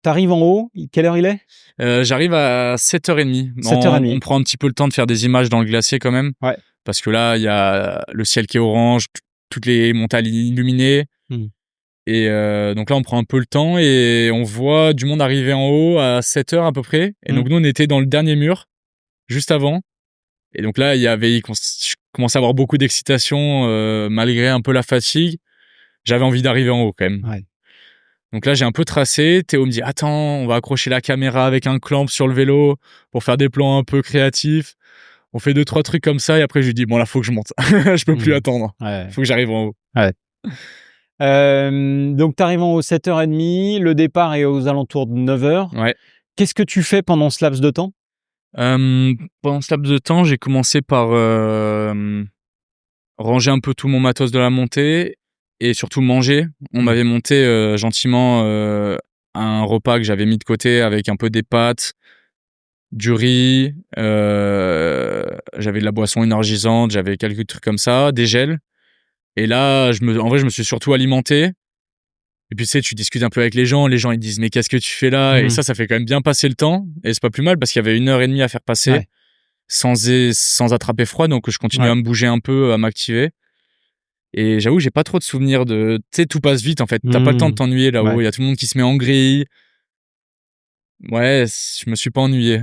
T'arrives en haut, quelle heure il est? J'arrive à 7h30. 7h30. On prend un petit peu le temps de faire des images dans le glacier quand même. Ouais. Parce que là, il y a le ciel qui est orange, toutes les montagnes illuminées. Et donc là, on prend un peu le temps et on voit du monde arriver en haut à 7h à peu près. Et donc nous, on était dans le dernier mur, juste avant. Et donc là, je commençais à avoir beaucoup d'excitation malgré un peu la fatigue. J'avais envie d'arriver en haut quand même. Ouais. Donc là, j'ai un peu tracé. Théo me dit, attends, on va accrocher la caméra avec un clamp sur le vélo pour faire des plans un peu créatifs. On fait 2-3 trucs comme ça et après, je lui dis, bon là, faut que je monte. Je peux plus attendre. Ouais. Faut que j'arrive en haut. Ouais. Donc, t'arrives en haut 7h30. Le départ est aux alentours de 9h. Ouais. Qu'est-ce que tu fais pendant ce laps de temps? Pendant ce laps de temps, j'ai commencé par ranger un peu tout mon matos de la montée et surtout manger. On m'avait monté gentiment un repas que j'avais mis de côté avec un peu des pâtes, du riz, j'avais de la boisson énergisante, j'avais quelques trucs comme ça, des gels. Et là, en vrai, je me suis surtout alimenté. Et puis, tu sais, tu discutes un peu avec les gens ils disent, mais qu'est-ce que tu fais là? Et ça fait quand même bien passer le temps. Et c'est pas plus mal parce qu'il y avait 1h30 à faire passer sans attraper froid. Donc, je continue à me bouger un peu, à m'activer. Et j'avoue, j'ai pas trop de souvenirs tu sais, tout passe vite en fait. T'as pas le temps de t'ennuyer là-haut. Il y a tout le monde qui se met en grille. Ouais, je me suis pas ennuyé.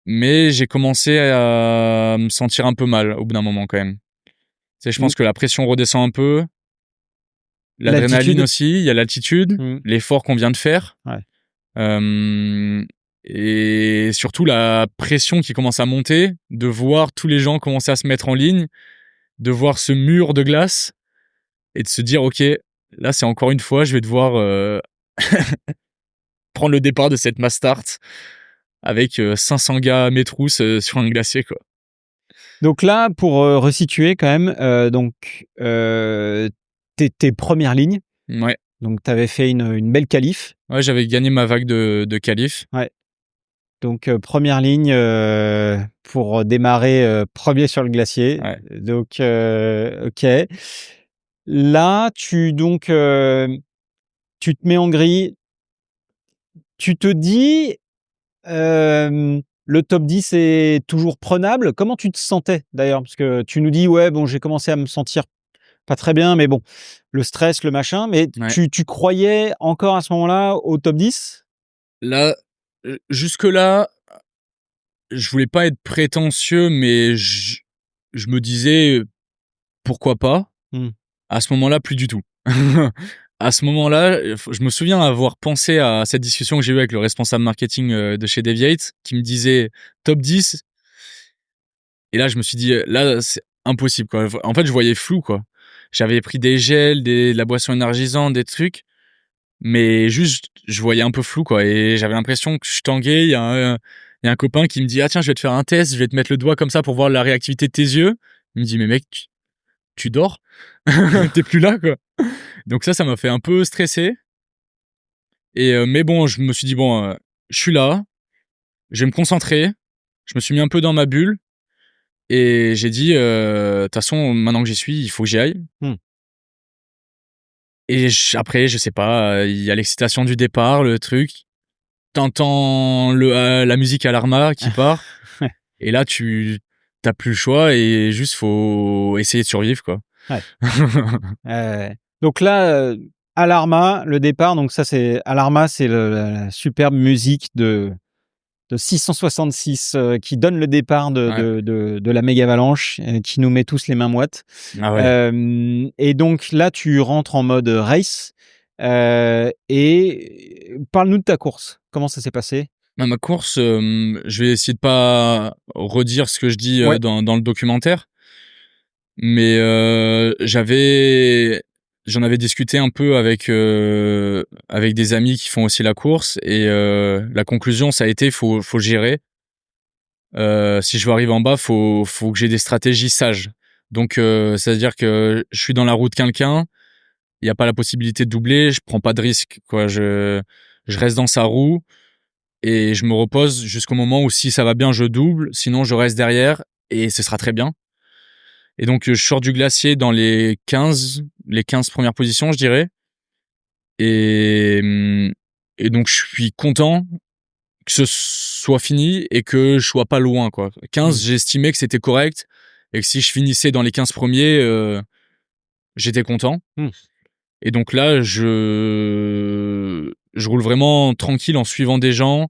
Mais j'ai commencé à me sentir un peu mal au bout d'un moment quand même. Tu sais, je pense que la pression redescend un peu. L'adrénaline aussi, il y a l'altitude, l'effort qu'on vient de faire. Et surtout la pression qui commence à monter, de voir tous les gens commencer à se mettre en ligne, de voir ce mur de glace et de se dire, ok, là c'est encore une fois, je vais devoir prendre le départ de cette mass start avec 500 gars à mes trousses sur un glacier, quoi. Donc là, pour resituer quand même, tes premières lignes. Ouais. Donc, tu avais fait une belle qualif. Ouais, j'avais gagné ma vague de qualif. Ouais. Donc, première ligne pour démarrer premier sur le glacier. Ouais. Donc, ok. Là, tu te mets en grille. Tu te dis, le top 10 est toujours prenable. Comment tu te sentais d'ailleurs? Parce que tu nous dis, ouais, bon, j'ai commencé à me sentir pas très bien, mais bon, le stress, le machin. Mais tu croyais encore à ce moment-là au top 10? Là, jusque-là, je voulais pas être prétentieux, mais je me disais, pourquoi pas? À ce moment-là, plus du tout. À ce moment-là, je me souviens avoir pensé à cette discussion que j'ai eue avec le responsable marketing de chez Deviate, qui me disait top 10. Et là, je me suis dit, là, c'est impossible, quoi. En fait, je voyais flou, quoi. J'avais pris des gels, de la boisson énergisante, des trucs, mais juste, je voyais un peu flou, quoi. Et j'avais l'impression que je tanguais. Il y a un copain qui me dit, ah tiens, je vais te faire un test, je vais te mettre le doigt comme ça pour voir la réactivité de tes yeux. Il me dit, mais mec, tu dors? T'es plus là, quoi. Donc ça m'a fait un peu stresser. Et mais bon, je me suis dit, bon, je suis là, je vais me concentrer. Je me suis mis un peu dans ma bulle. Et j'ai dit, de toute façon, maintenant que j'y suis, il faut que j'y aille. Et après, je sais pas, il y a l'excitation du départ, le truc. T'entends la musique à l'Arma qui part. Et là, t'as plus le choix et juste faut essayer de survivre, quoi. Donc là, Alarma, le départ, donc ça c'est Alarma, c'est la superbe musique de 666 qui donne le départ de la méga avalanche, qui nous met tous les mains moites. Ah ouais. Et donc là, tu rentres en mode race. Et parle-nous de ta course. Comment ça s'est passé? Ma course, je vais essayer de pas redire ce que je dis dans le documentaire. Mais j'en avais discuté un peu avec des amis qui font aussi la course et la conclusion ça a été faut gérer. Si je veux arriver en bas, faut que j'ai des stratégies sages. Donc c'est-à-dire que je suis dans la roue de quelqu'un, il y a pas la possibilité de doubler, je prends pas de risque, quoi. Je reste dans sa roue et je me repose jusqu'au moment où si ça va bien, je double, sinon je reste derrière et ce sera très bien. Et donc, je sors du glacier dans les 15 premières positions, je dirais. Et Et donc, je suis content que ce soit fini et que je sois pas loin, quoi. 15, j'estimais que c'était correct et que si je finissais dans les 15 premiers, j'étais content. Et donc là, je roule vraiment tranquille en suivant des gens.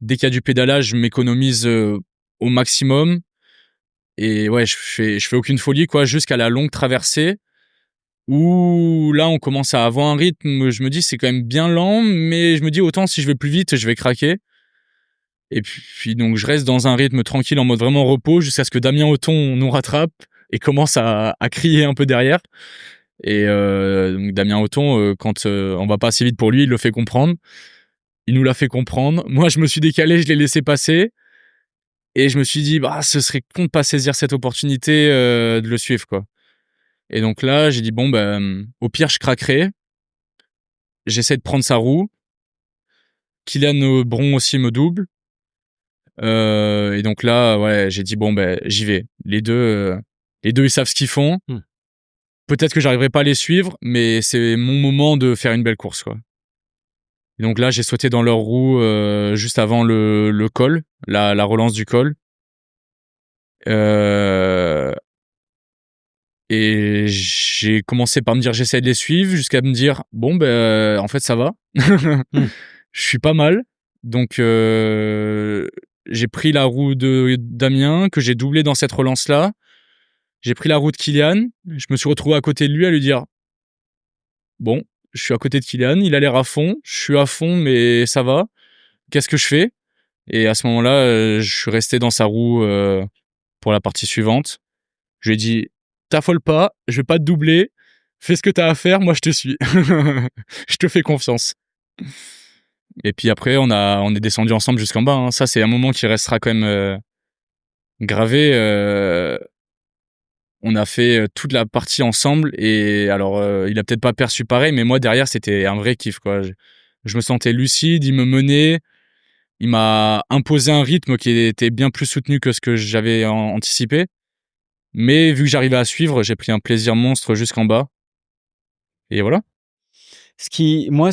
Dès qu'il y a du pédalage, je m'économise au maximum. Et ouais, je fais aucune folie, quoi, jusqu'à la longue traversée où là, on commence à avoir un rythme. Je me dis, c'est quand même bien lent, mais je me dis, autant si je vais plus vite, je vais craquer. Et puis donc, je reste dans un rythme tranquille, en mode vraiment repos, jusqu'à ce que Damien Othon nous rattrape et commence à crier un peu derrière. Et donc Damien Othon, quand on va pas assez vite pour lui, il le fait comprendre. Il nous l'a fait comprendre. Moi, je me suis décalé, je l'ai laissé passer. Et je me suis dit, bah, ce serait con de pas saisir cette opportunité de le suivre, quoi. Et donc là, j'ai dit, bon, ben, au pire, je craquerai. J'essaie de prendre sa roue. Kylian Bron aussi me double. Et donc là, ouais, j'ai dit, bon, ben, j'y vais. Les deux, ils savent ce qu'ils font. Peut-être que j'arriverai pas à les suivre, mais c'est mon moment de faire une belle course, quoi. Et donc là, j'ai sauté dans leur roue juste avant le col, la relance du col. Et j'ai commencé par me dire j'essaie de les suivre jusqu'à me dire bon ben en fait ça va. Je suis pas mal. Donc j'ai pris la roue de Damien que j'ai doublé dans cette relance là. J'ai pris la roue de Kylian, je me suis retrouvé à côté de lui à lui dire bon, je suis à côté de Kylian, il a l'air à fond, je suis à fond mais ça va. Qu'est-ce que je fais? Et à ce moment-là, je suis resté dans sa roue pour la partie suivante. Je lui ai dit t'affole pas, je vais pas te doubler, fais ce que t'as à faire, moi je te suis. Je te fais confiance. Et puis après, on est descendu ensemble jusqu'en bas, hein. Ça, c'est un moment qui restera quand même gravé. On a fait toute la partie ensemble et alors, il a peut-être pas perçu pareil, mais moi derrière, c'était un vrai kiff, quoi. Je me sentais lucide, il me menait, il m'a imposé un rythme qui était bien plus soutenu que ce que j'avais anticipé. Mais vu que j'arrivais à suivre, j'ai pris un plaisir monstre jusqu'en bas. Et voilà. Ce qui me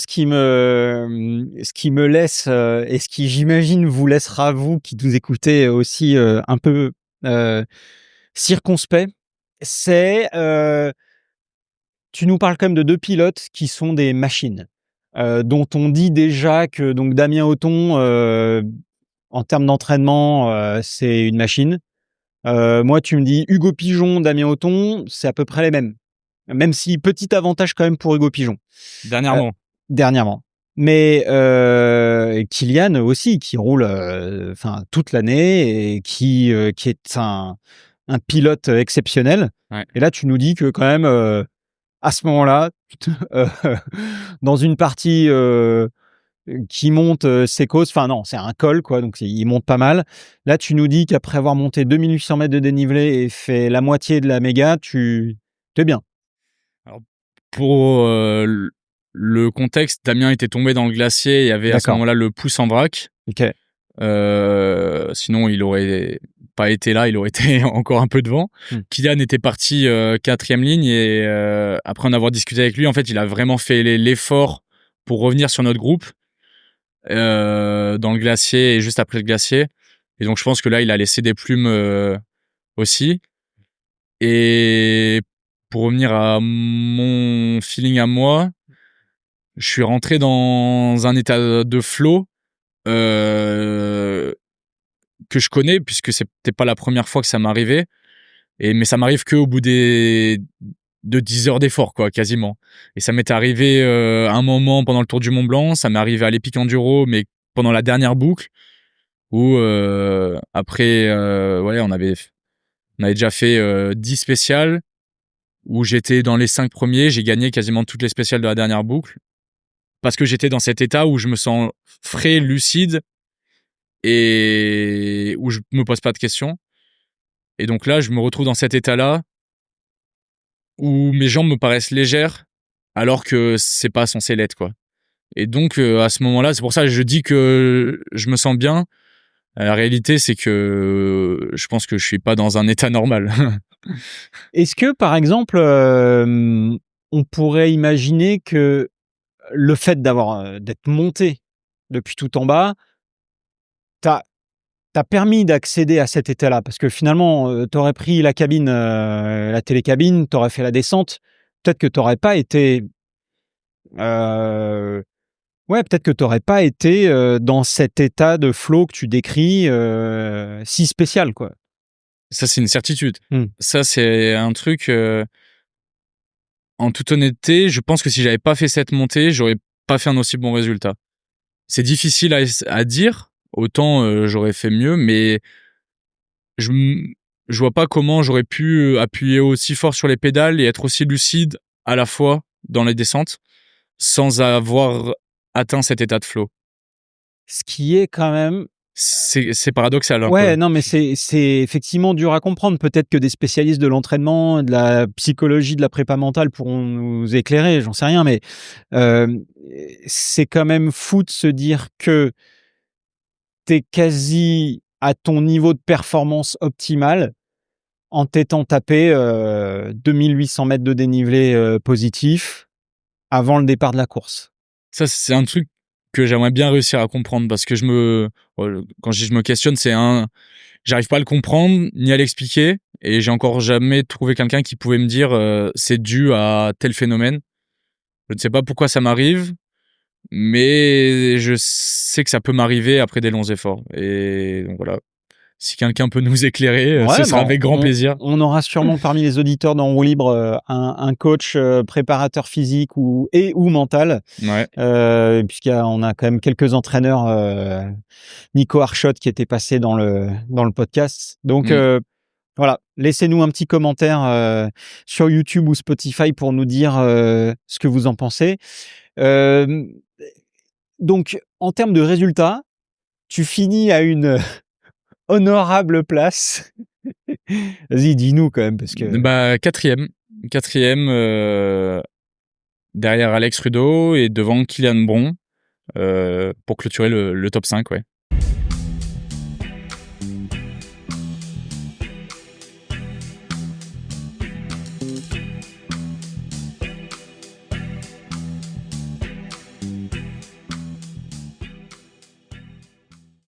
laisse et ce qui, j'imagine, vous laissera, vous qui nous écoutez aussi, un peu circonspect, c'est tu nous parles quand même de 2 pilotes qui sont des machines, dont on dit déjà que donc Damien Othon, en termes d'entraînement, c'est une machine. Moi, tu me dis Hugo Pigeon, Damien Othon, c'est à peu près les mêmes. Même si petit avantage quand même pour Hugo Pigeon. Dernièrement. Mais Kylian aussi, qui roule toute l'année et qui est un pilote exceptionnel. Ouais. Et là, tu nous dis que quand même, à ce moment-là, dans une partie qui monte ses côtes, enfin non, c'est un col, quoi, donc il monte pas mal. Là, tu nous dis qu'après avoir monté 2800 mètres de dénivelé et fait la moitié de la méga, tu es bien. Alors, pour le contexte, Damien était tombé dans le glacier, il y avait à ce moment-là le pouce en vrac. Ok. Sinon, il aurait pas été là, il aurait été encore un peu devant. Kylian était parti 4e ligne et après en avoir discuté avec lui, en fait, il a vraiment fait l'effort pour revenir sur notre groupe dans le glacier et juste après le glacier. Et donc, je pense que là, il a laissé des plumes aussi. Et pour revenir à mon feeling à moi, je suis rentré dans un état de flow que je connais puisque c'était pas la première fois que ça m'arrivait. Mais ça m'arrive que au bout de 10 heures d'effort, quoi, quasiment. Et ça m'est arrivé un moment pendant le Tour du Mont Blanc, ça m'est arrivé à l'Epic Enduro, mais pendant la dernière boucle où après, ouais, on avait déjà fait 10 spéciales où j'étais dans les 5 premiers, j'ai gagné quasiment toutes les spéciales de la dernière boucle parce que j'étais dans cet état où je me sens frais, lucide et où je me pose pas de questions. Et donc là, je me retrouve dans cet état-là où mes jambes me paraissent légères alors que c'est pas censé l'être, quoi. Et donc à ce moment-là, c'est pour ça que je dis que je me sens bien. La réalité, c'est que je pense que je suis pas dans un état normal. Est-ce que, par exemple, on pourrait imaginer que le fait d'être monté depuis tout en bas, t'as permis d'accéder à cet état-là. Parce que finalement, t'aurais pris la cabine, la télécabine, t'aurais fait la descente. Peut-être que t'aurais pas été... peut-être que t'aurais pas été dans cet état de flow que tu décris, si spécial, quoi. Ça, c'est une certitude. Ça, c'est un truc... En toute honnêteté, je pense que si j'avais pas fait cette montée, j'aurais pas fait un aussi bon résultat. C'est difficile à dire, autant j'aurais fait mieux, mais je vois pas comment j'aurais pu appuyer aussi fort sur les pédales et être aussi lucide à la fois dans les descentes sans avoir atteint cet état de flow. Ce qui est quand même... C'est paradoxal. Hein, ouais, non, mais c'est effectivement dur à comprendre. Peut-être que des spécialistes de l'entraînement, de la psychologie, de la prépa mentale pourront nous éclairer, j'en sais rien, mais c'est quand même fou de se dire que t'es quasi à ton niveau de performance optimal en t'étant tapé 2800 mètres de dénivelé positif avant le départ de la course. Ça, c'est un truc que j'aimerais bien réussir à comprendre parce que quand je me questionne, j'arrive pas à le comprendre ni à l'expliquer et j'ai encore jamais trouvé quelqu'un qui pouvait me dire c'est dû à tel phénomène. Je ne sais pas pourquoi ça m'arrive, mais je sais que ça peut m'arriver après des longs efforts. Et donc voilà. Si quelqu'un peut nous éclairer, ce sera avec grand plaisir. On aura sûrement parmi les auditeurs dans Roue Libre un coach préparateur physique ou mental. Ouais. Puisqu'on a quand même quelques entraîneurs, Nico Archot qui était passé dans le podcast. Donc voilà, laissez-nous un petit commentaire sur YouTube ou Spotify pour nous dire ce que vous en pensez. Donc en termes de résultats, tu finis à une honorable place. Vas-y, dis-nous quand même parce que... quatrième derrière Alex Rudeau et devant Kylian Bron pour clôturer le top 5, ouais.